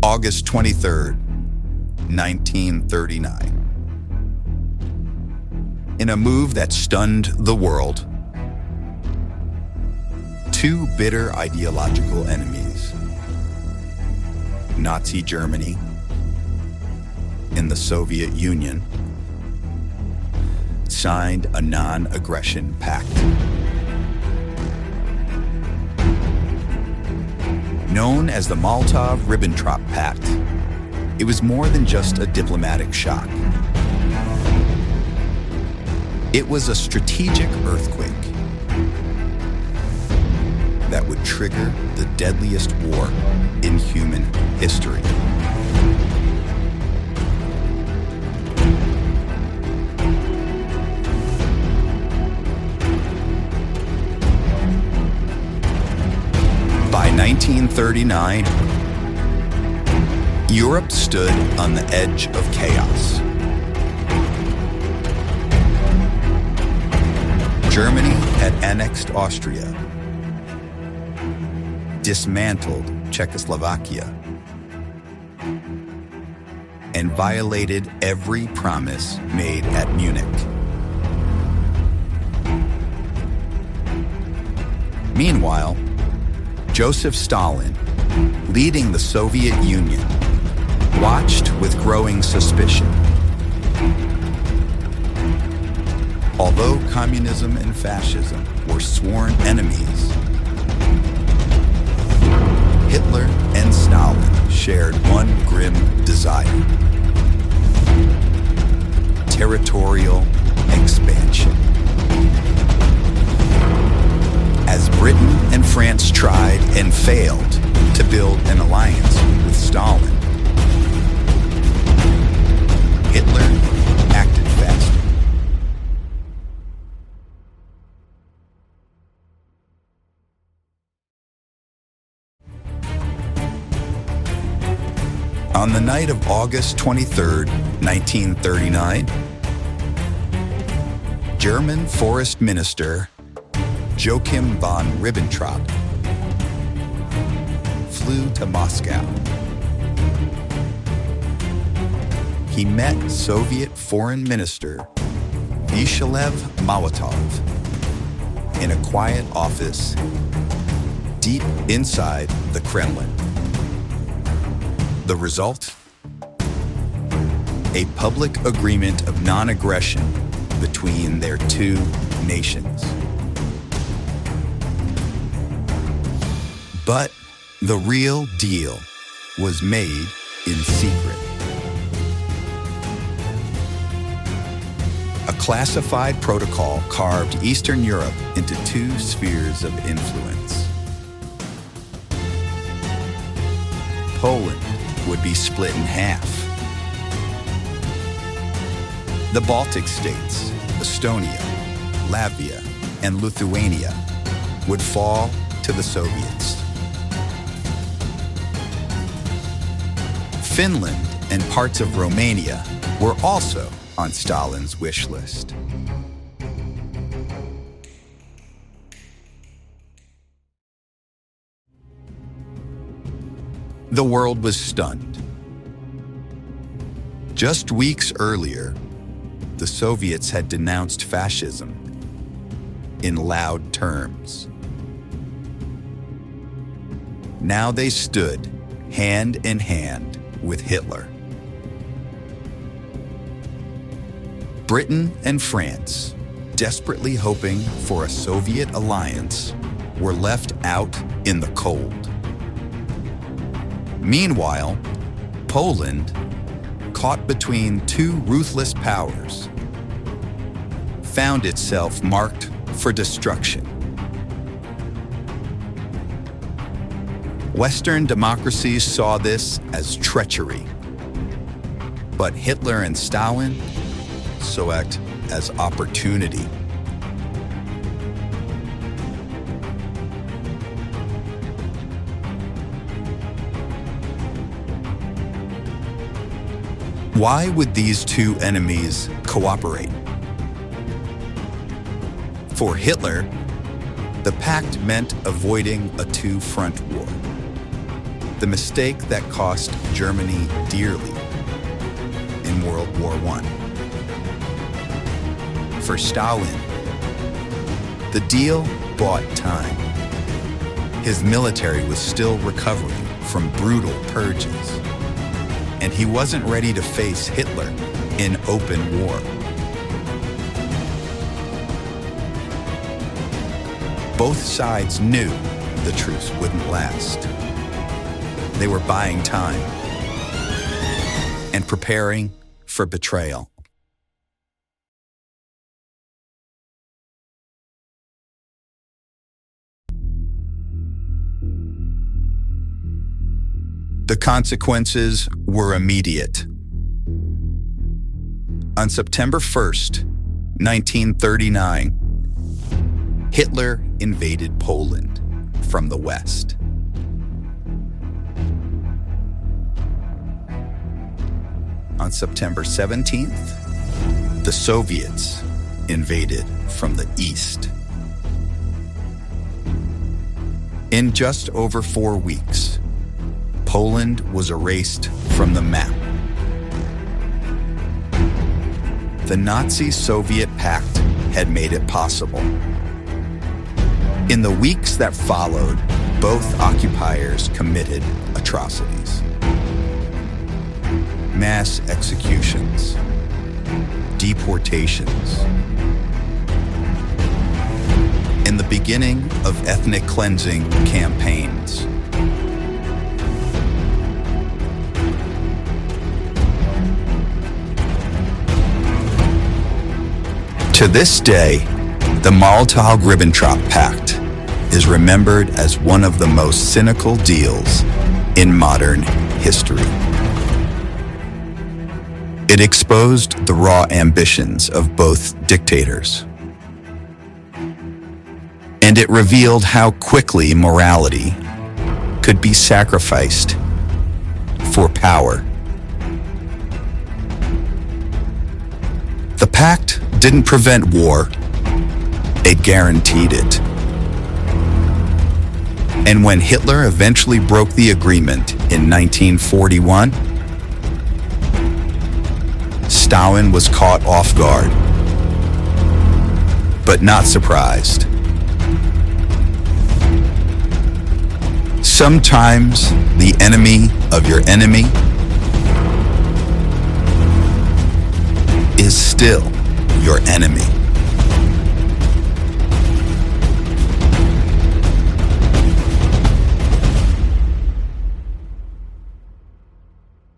August 23rd, 1939. In a move that stunned the world, two bitter ideological enemies, Nazi Germany and the Soviet Union, signed a non-aggression pact. Known as the Molotov-Ribbentrop Pact, it was more than just a diplomatic shock. It was a strategic earthquake that would trigger the deadliest war in human history. By 1939, Europe stood on the edge of chaos. Germany had annexed Austria, dismantled Czechoslovakia, and violated every promise made at Munich. Meanwhile, Joseph Stalin, leading the Soviet Union, watched with growing suspicion. Although communism and fascism were sworn enemies, Hitler and Stalin shared one grim desire: territorial expansion. As Britain and France tried and failed to build an alliance with Stalin, Hitler acted faster. On the night of August 23rd, 1939, German Forest Minister Joachim von Ribbentrop flew to Moscow. He met Soviet Foreign Minister Vyacheslav Molotov in a quiet office deep inside the Kremlin. The result? A public agreement of non-aggression between their two nations. But the real deal was made in secret. A classified protocol carved Eastern Europe into two spheres of influence. Poland would be split in half. The Baltic states, Estonia, Latvia, and Lithuania would fall to the Soviets. Finland and parts of Romania were also on Stalin's wish list. The world was stunned. Just weeks earlier, the Soviets had denounced fascism in loud terms. Now they stood hand in hand with Hitler. Britain and France, desperately hoping for a Soviet alliance, were left out in the cold. Meanwhile, Poland, caught between two ruthless powers, found itself marked for destruction. Western democracies saw this as treachery, but Hitler and Stalin saw it as opportunity. Why would these two enemies cooperate? For Hitler, the pact meant avoiding a two-front war. the mistake that cost Germany dearly in World War I. For Stalin, the deal bought time. His military was still recovering from brutal purges, and he wasn't ready to face Hitler in open war. Both sides knew the truce wouldn't last. They were buying time and preparing for betrayal. The consequences were immediate. On September 1st, 1939, Hitler invaded Poland from the west. On September 17th, the Soviets invaded from the east. In just over 4 weeks, Poland was erased from the map. The Nazi-Soviet Pact had made it possible. In the weeks that followed, both occupiers committed atrocities. Mass executions, deportations, and the beginning of ethnic cleansing campaigns. To this day, the Molotov-Ribbentrop Pact is remembered as one of the most cynical deals in modern history. It exposed the raw ambitions of both dictators. And it revealed how quickly morality could be sacrificed for power. The pact didn't prevent war, it guaranteed it. And when Hitler eventually broke the agreement in 1941, Stalin was caught off guard, but not surprised. Sometimes the enemy of your enemy is still your enemy.